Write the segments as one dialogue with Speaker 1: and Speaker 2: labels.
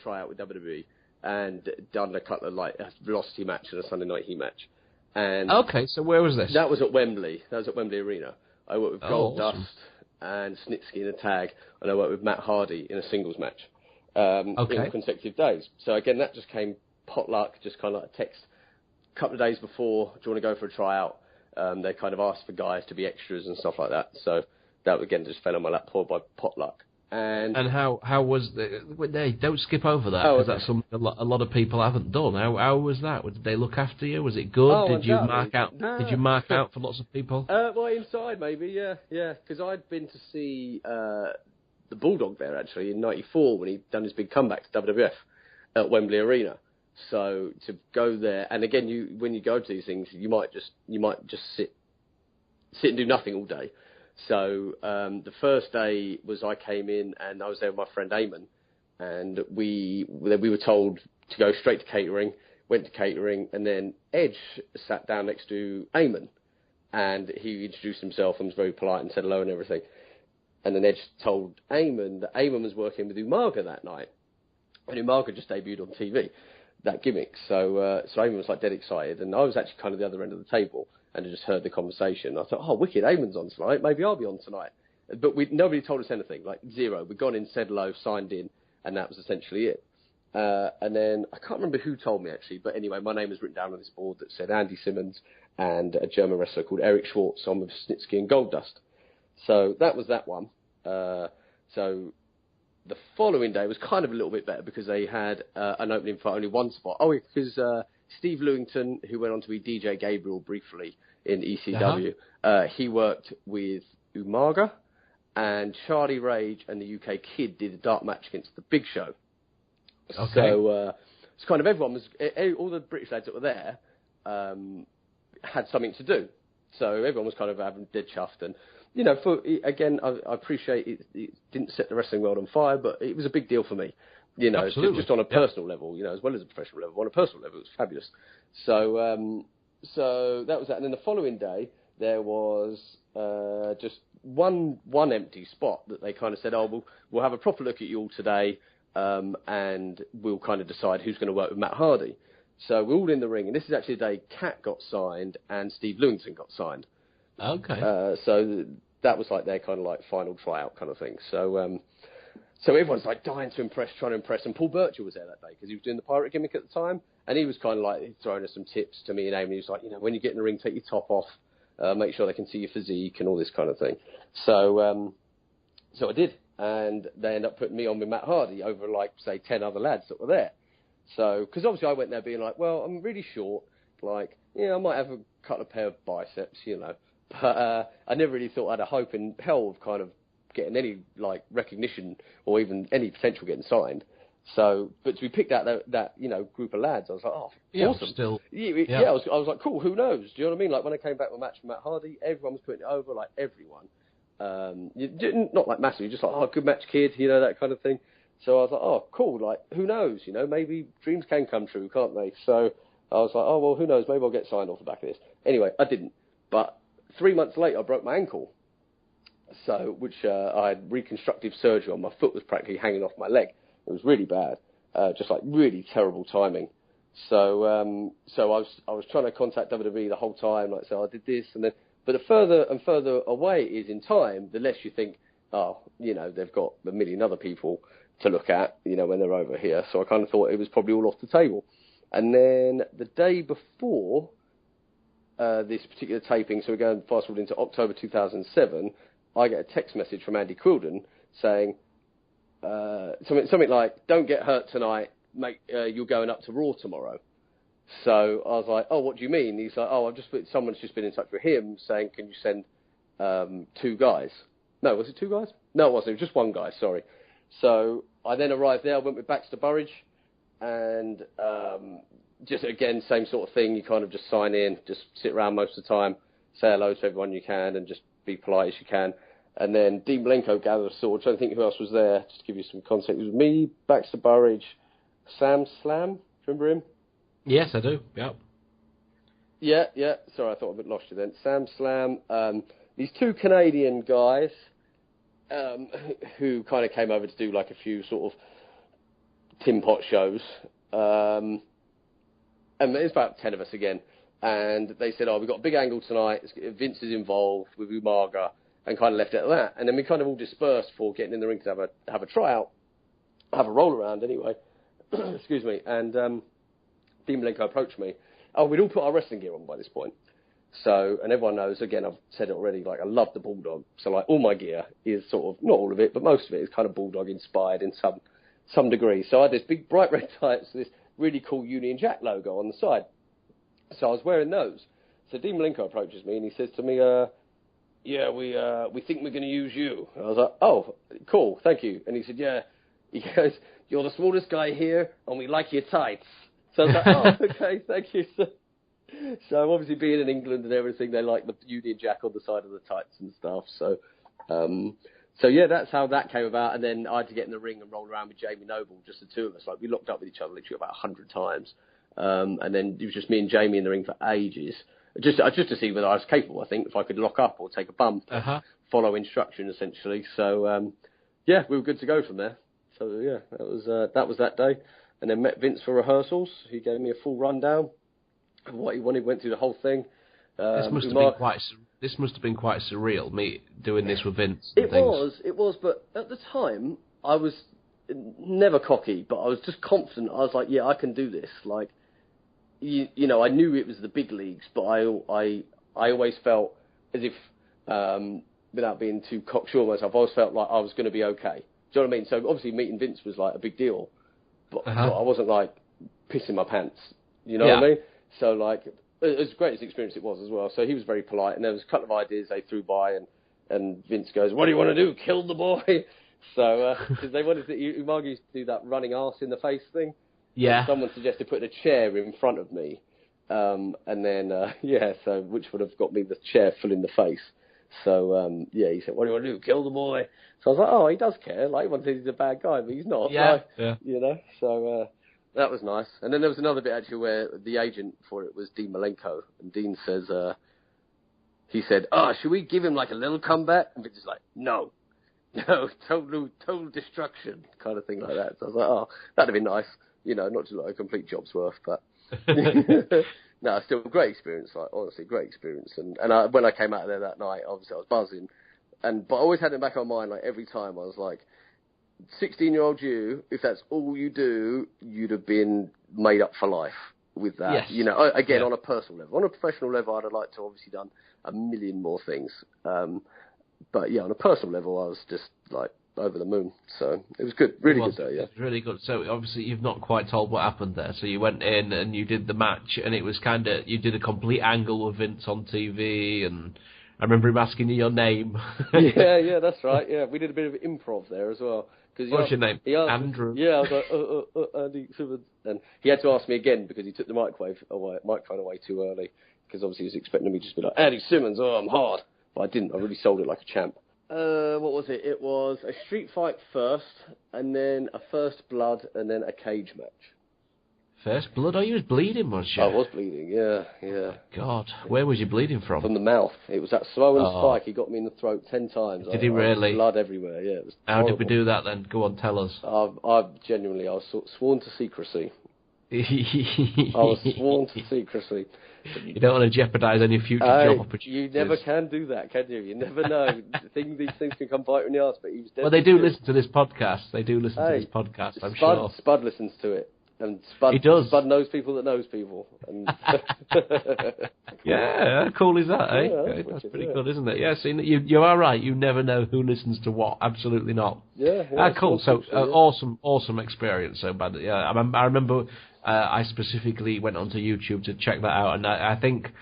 Speaker 1: tryout with WWE and done a couple of like a Velocity match and a Sunday Night Heat match. And
Speaker 2: okay, so where was this?
Speaker 1: That was at Wembley. That was at Wembley Arena. I worked with Gold
Speaker 2: awesome.
Speaker 1: Dust and Snitsky in a tag, and I worked with Matt Hardy in a singles match in consecutive days. So again, that just came potluck, just kind of like a text. A couple of days before, do you want to go for a tryout? They kind of asked for guys to be extras and stuff like that. So that again just fell on my lap by potluck. And
Speaker 2: how was the? Don't skip over that because that's something a lot of people haven't done. How was that? Did they look after you? Was it good? Did you mark out? Nah. Did you mark out for lots of people?
Speaker 1: Well, inside maybe, yeah. Because I'd been to see the Bulldog there actually in '94 when he'd done his big comeback to WWF at Wembley Arena. So to go there, and again, when you go to these things, you might just sit and do nothing all day. So the first day was I came in and I was there with my friend Eamon, and we were told to go straight to catering. Went to catering, and then Edge sat down next to Eamon, and he introduced himself and was very polite and said hello and everything. And then Edge told Eamon that Eamon was working with Umaga that night, and Umaga just debuted on TV. That gimmick. So Eamon was like dead excited, and I was actually kind of the other end of the table and I just heard the conversation. I thought, oh, wicked, Eamon's on tonight. Maybe I'll be on tonight. But nobody told us anything, like zero. We'd gone in, said hello, signed in, and that was essentially it. And then I can't remember who told me actually, but anyway, my name was written down on this board that said Andy Simmonz and a German wrestler called Eric Schwartz on with Snitsky and Goldust. So that was that one. So the following day was kind of a little bit better because they had an opening for only one spot. Oh, because Steve Lewington, who went on to be DJ Gabriel briefly in ECW, he worked with Umaga, and Charlie Rage and the UK Kid did a dark match against the Big Show. Okay. So it's kind of everyone was, all the British lads that were there had something to do. So everyone was kind of having dead chuffed. And, you know, again, I appreciate it didn't set the wrestling world on fire, but it was a big deal for me. You know, just on a personal level, you know, as well as a professional level. On a personal level, it was fabulous. So so that was that. And then the following day, there was just one empty spot that they kind of said, oh, we'll have a proper look at you all today, and we'll kind of decide who's going to work with Matt Hardy. So we're all in the ring, and this is actually the day Kat got signed and Steve Lewington got signed.
Speaker 2: Okay.
Speaker 1: So that was like their kind of like final tryout kind of thing. So so everyone's like dying to impress, trying to impress, and Paul Burchill was there that day because he was doing the pirate gimmick at the time, and he was kind of like throwing us some tips to me and Amy. He was like, you know, when you get in the ring, take your top off, make sure they can see your physique and all this kind of thing. So so I did, and they ended up putting me on with Matt Hardy over like say 10 other lads that were there. So because obviously I went there being like, well, I'm really short, like, yeah, I might have a couple of pair of biceps, you know, but I never really thought I had a hope in hell of kind of getting any like recognition or even any potential getting signed. So, but to be picked out that you know group of lads, I was like, oh, awesome.
Speaker 2: Still,
Speaker 1: I was like, cool. Who knows? Do you know what I mean? Like when I came back with a match with Matt Hardy, everyone was putting it over, like everyone. You didn't, not like massively, just like, oh, good match, kid, you know, that kind of thing. So I was like, oh, cool. Like who knows? You know, maybe dreams can come true, can't they? So I was like, oh well, who knows? Maybe I'll get signed off the back of this. Anyway, I didn't. But 3 months later, I broke my ankle. So, which I had reconstructive surgery on. My foot was practically hanging off my leg. It was really bad, just like really terrible timing. So, so I was trying to contact WWE the whole time. Like, so I did this and then, but the further and further away it is in time, the less you think, oh, you know, they've got a million other people to look at, you know, when they're over here. So I kind of thought it was probably all off the table. And then the day before this particular taping, so we're going fast forward into October 2007. I get a text message from Andy Quilden saying something like, don't get hurt tonight, mate, you're going up to Raw tomorrow. So I was like, oh, what do you mean? He's like, oh, someone's just been in touch with him saying, can you send 2 guys? No, was it 2 guys? No, it wasn't. It was just 1 guy, sorry. So I then arrived there, I went with Baxter Burridge, and just, again, same sort of thing. You kind of just sign in, just sit around most of the time, say hello to everyone you can, and just be polite as you can. And then Dean Malenko gathered a sword. I don't think who else was there. Just to give you some context, it was me, Baxter Burridge, Sam Slam. Remember him?
Speaker 2: Yes, I do. Yep.
Speaker 1: Yeah. Sorry, I thought I'd lost you then. Sam Slam. These 2 Canadian guys who kind of came over to do like a few sort of Tin Pot shows. And it's about 10 of us again. And they said, we've got a big angle tonight. Vince is involved with Umaga, and kind of left it at that. And then we kind of all dispersed for getting in the ring to have a tryout, have a roll around anyway. Excuse me. And Dean Malenko approached me. We'd all put our wrestling gear on by this point. So, and everyone knows, again, I've said it already, like, I love the Bulldog. So, like, all my gear is sort of, not all of it, but most of it is kind of Bulldog inspired in some degree. So I had this big bright red tights, this really cool Union Jack logo on the side. So I was wearing those. So Dean Malenko approaches me and he says to me, yeah, we think we're going to use you. And I was like, oh, cool, thank you. And he said, yeah. He goes, you're the smallest guy here and we like your tights. So I was like, oh, okay, thank you. So obviously being in England and everything, they like the Union Jack on the side of the tights and stuff. So yeah, that's how that came about. And then I had to get in the ring and roll around with Jamie Noble, just the two of us. Like, we locked up with each other literally about 100 times. And then it was just me and Jamie in the ring for ages. Just to see whether I was capable, I think, if I could lock up or take a bump, follow instruction, essentially. So, yeah, we were good to go from there. So, yeah, that was that day. And then met Vince for rehearsals. He gave me a full rundown of what he wanted, went through the whole thing.
Speaker 2: This must have been quite surreal, me doing this with Vince.
Speaker 1: It was, but at the time, I was never cocky, but I was just confident. I was like, yeah, I can do this. Like, you know, I knew it was the big leagues, but I always felt as if, without being too cocksure myself, I always felt like I was going to be okay. Do you know what I mean? So obviously meeting Vince was like a big deal, but I wasn't like pissing my pants. You know what I mean? So like, as great as the experience it was as well. So he was very polite, and there was a couple of ideas they threw by, and Vince goes, "What do you want to do? Kill the boy?" So because they wanted to, Umaga used to do that running arse in the face thing.
Speaker 2: Yeah.
Speaker 1: And someone suggested putting a chair in front of me, and then so which would have got me the chair full in the face. So he said, "What do you want to do? Kill the boy?" So I was like, "Oh, he does care. Like, everyone says he's a bad guy, but he's not."
Speaker 2: Yeah.
Speaker 1: Like,
Speaker 2: yeah.
Speaker 1: You know. So that was nice. And then there was another bit actually where the agent for it was Dean Malenko, and Dean says, he said, should we give him like a little comeback? And Vince is like, no, total destruction, kind of thing like that. So I was like, that'd have been nice. You know, not just like a complete job's worth, but no, still a great experience. Like, honestly, great experience. And when I came out of there that night, obviously I was buzzing, but I always had in the back of my mind, like every time I was like, 16-year-old you, if that's all you do, you'd have been made up for life with that.
Speaker 2: Yes.
Speaker 1: You know, again, on a personal level. On a professional level, I'd have liked to obviously done a million more things. But yeah, on a personal level, I was just like over the moon. So it was good, really good day. Yeah,
Speaker 2: it was really good. So obviously you've not quite told what happened there. So you went in and you did the match, and it was kind of, you did a complete angle with Vince on TV, and I remember him asking you your name.
Speaker 1: yeah, that's right. Yeah, we did a bit of improv there as well.
Speaker 2: What's your name? Andrew.
Speaker 1: Yeah, I was like, Andy Simmonz. And he had to ask me again because he took the microphone away too early, because obviously he was expecting me to just be like, Andy Simmonz, I'm hard. But I didn't. I really sold it like a champ. What was it? It was a street fight first, and then a first blood, and then a cage match.
Speaker 2: First blood? Oh, you was bleeding, was you?
Speaker 1: I was bleeding, yeah.
Speaker 2: God, where was you bleeding from?
Speaker 1: From the mouth. It was that Simmonz spike. He got me in the throat 10 times.
Speaker 2: Did he really?
Speaker 1: Blood everywhere, yeah. It was
Speaker 2: How
Speaker 1: horrible.
Speaker 2: did we do that then? Go on, tell us.
Speaker 1: I was sworn to secrecy. I was sworn to secrecy.
Speaker 2: You don't want to jeopardise any future job opportunities.
Speaker 1: You never can do that, can you? You never know. These things can come bite you in the arse, but he was dead.
Speaker 2: Well, they do listen to this podcast. I'm sure.
Speaker 1: Spud listens to it. And Spud,
Speaker 2: he does.
Speaker 1: Spud knows people that knows people. And
Speaker 2: yeah, how cool is that, eh?
Speaker 1: Yeah,
Speaker 2: that's pretty good, isn't it? Yeah, see, you are right. You never know who listens to what. Absolutely not.
Speaker 1: Yeah.
Speaker 2: Cool. So, awesome experience. So bad. Yeah, I remember I specifically went onto YouTube to check that out, and I think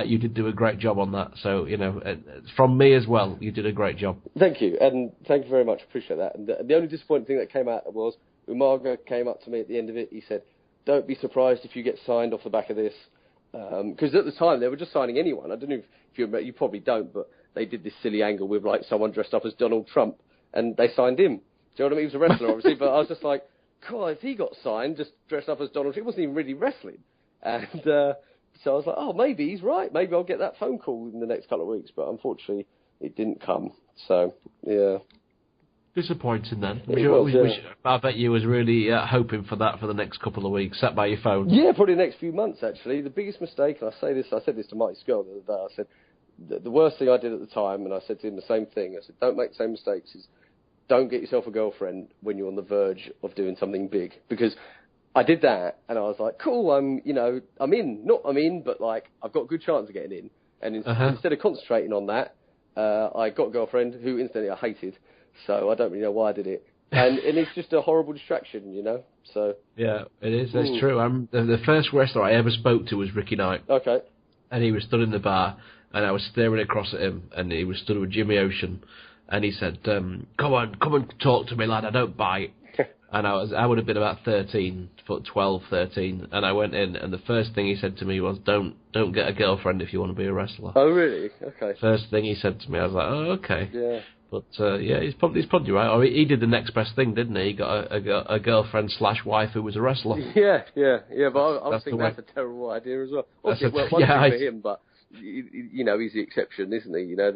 Speaker 2: you did do a great job on that. So, you know, from me as well, you did a great job.
Speaker 1: Thank you, and thank you very much. Appreciate that. And the only disappointing thing that came out was, Umaga came up to me at the end of it. He said, "Don't be surprised if you get signed off the back of this," because at the time they were just signing anyone. I don't know if you remember. You probably don't, but they did this silly angle with like someone dressed up as Donald Trump, and they signed him. Do you know what I mean? He was a wrestler, obviously, but I was just like, "God, if he got signed, just dressed up as Donald Trump, he wasn't even really wrestling." And so I was like, "Oh, maybe he's right. Maybe I'll get that phone call in the next couple of weeks." But unfortunately, it didn't come. So yeah.
Speaker 2: Disappointing then. I bet you was really hoping for that for the next couple of weeks. Sat by your phone.
Speaker 1: Yeah, probably the next few months, actually. The biggest mistake, and I said this to Mike Skull the other day, I said, the worst thing I did at the time, and I said to him the same thing, I said, don't make the same mistakes, is don't get yourself a girlfriend when you're on the verge of doing something big. Because I did that, and I was like, cool, I'm in, but like, I've got a good chance of getting in. And instead of concentrating on that, I got a girlfriend who instantly I hated. So I don't really know why I did it. And it's just a horrible distraction, you know? So
Speaker 2: yeah, it is. That's true. The first wrestler I ever spoke to was Ricky Knight.
Speaker 1: Okay. And
Speaker 2: he was stood in the bar, and I was staring across at him, and he was stood with Jimmy Ocean. And he said, come and talk to me, lad, I don't bite. And I would have been about 12, 13, and I went in, and the first thing he said to me was, don't get a girlfriend if you want to be a wrestler.
Speaker 1: Oh, really? Okay.
Speaker 2: First thing he said to me, I was like, oh, okay.
Speaker 1: Yeah.
Speaker 2: But, he's probably right. Or he did the next best thing, didn't he? He got a girlfriend/wife who was a wrestler.
Speaker 1: Yeah, but I was thinking that's a terrible idea as well. Obviously, it worked for him, but, you know, he's the exception, isn't he? You know,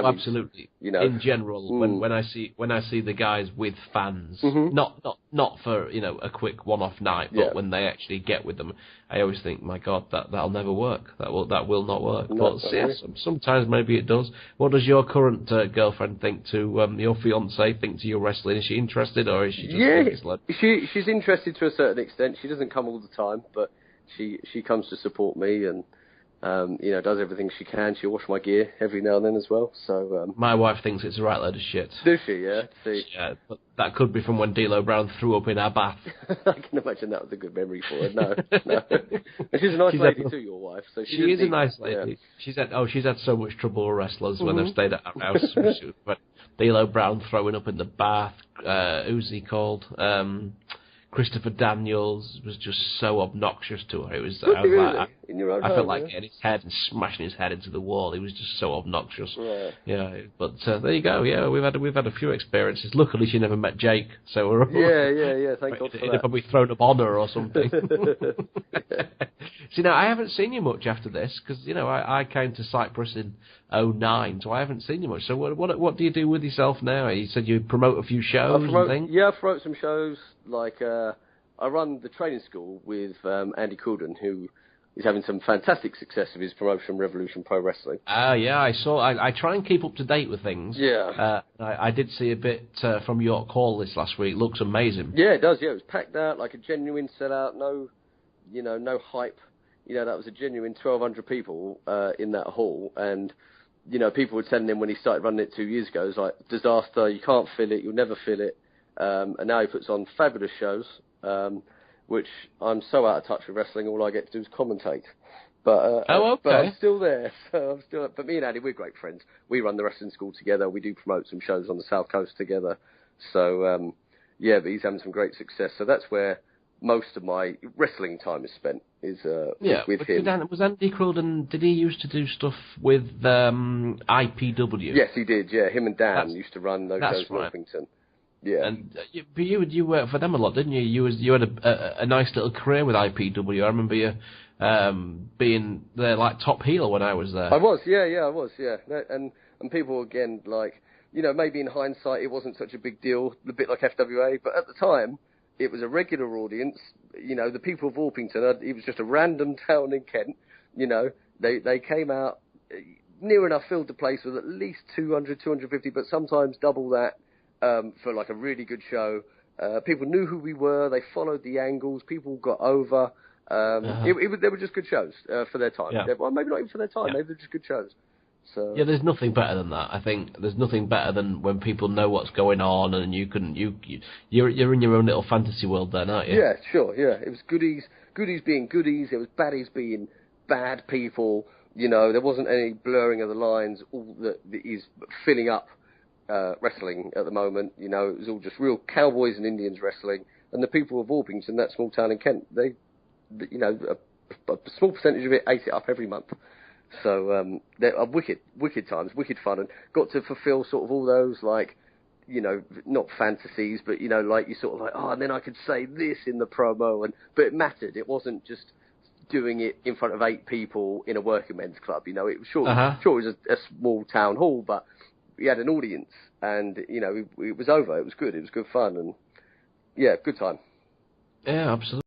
Speaker 2: absolutely.
Speaker 1: You know,
Speaker 2: in general, when I see the guys with fans, not for a quick one-off night, but when they actually get with them, I always think, my God, that'll never work. That will not work.
Speaker 1: No,
Speaker 2: but sometimes maybe it does. What does your current girlfriend think to your fiance? Think to your wrestling? Is she interested, or is she just
Speaker 1: she's interested to a certain extent. She doesn't come all the time, but she comes to support me and. Does everything she can. She'll wash my gear every now and then as well. So
Speaker 2: my wife thinks it's a right load of shit.
Speaker 1: Does she? Yeah. See.
Speaker 2: Yeah, but that could be from when D'Lo Brown threw up in our bath.
Speaker 1: I can imagine that was a good memory for her. No. And she's a nice lady too, your wife. So she is a nice lady.
Speaker 2: Yeah. She's had so much trouble with wrestlers when they've stayed at our house. But D'Lo Brown throwing up in the bath. Who's he called? Christopher Daniels was just so obnoxious to her. It was. I felt like getting his head and smashing his head into the wall. He was just so obnoxious. Yeah. But there you go. Yeah, we've had a few experiences. Luckily, she never met Jake, so we're.
Speaker 1: Yeah. Thank God for that.
Speaker 2: He'd have probably thrown up on her or something. See, now I haven't seen you much after this because I came to Cyprus in 2009, so I haven't seen you much. So what do you do with yourself now? You said you promote a few shows and things.
Speaker 1: Yeah, I promote some shows. Like I run the training school with Andy Coulden, who is having some fantastic success with his promotion, Revolution Pro Wrestling.
Speaker 2: Yeah, I saw. I try and keep up to date with things.
Speaker 1: Yeah.
Speaker 2: I did see a bit from York Hall this last week. Looks amazing.
Speaker 1: Yeah, it does. Yeah, it was packed out like a genuine sellout. No hype. That was a genuine 1,200 people in that hall, and people were telling him when he started running it 2 years ago, it was like disaster. You can't fill it. You'll never fill it. And now he puts on fabulous shows, which I'm so out of touch with wrestling. All I get to do is commentate. But but I'm still there. So But me and Andy, we're great friends. We run the wrestling school together. We do promote some shows on the South Coast together. So but he's having some great success. So that's where most of my wrestling time is spent. With him.
Speaker 2: Was Andy Cruden, did he used to do stuff with IPW?
Speaker 1: Yes, he did. Yeah, him and Dan used to run those shows in Orpington. Yeah,
Speaker 2: and but you worked for them a lot, didn't you? You had a nice little career with IPW. I remember you being their like top heel when I was there.
Speaker 1: I was, I was. And people again maybe in hindsight it wasn't such a big deal, a bit like FWA, but at the time it was a regular audience. The people of Orpington. It was just a random town in Kent. They came out near enough filled the place with at least 200, 250, but sometimes double that. For like a really good show. People knew who we were. They followed the angles. People got over. They were just good shows for their time.
Speaker 2: Yeah.
Speaker 1: Well, maybe not even for their time. Maybe they're just good shows. So
Speaker 2: there's nothing better than that. I think there's nothing better than when people know what's going on and you're in your own little fantasy world then, aren't you?
Speaker 1: Yeah, sure. Yeah, it was goodies being goodies. It was baddies being bad people. There wasn't any blurring of the lines. All that is filling up. Wrestling at the moment, it was all just real cowboys and Indians wrestling, and the people of Orpington, that small town in Kent, they, a small percentage of it ate it up every month. So they're wicked times, wicked fun, and got to fulfil sort of all those not fantasies, but like you sort of like, and then I could say this in the promo, but it mattered. It wasn't just doing it in front of 8 people in a working men's club. It was sure it was a small town hall, but we had an audience, and it was over. It was good. It was good fun, and yeah, good time.
Speaker 2: Yeah, absolutely.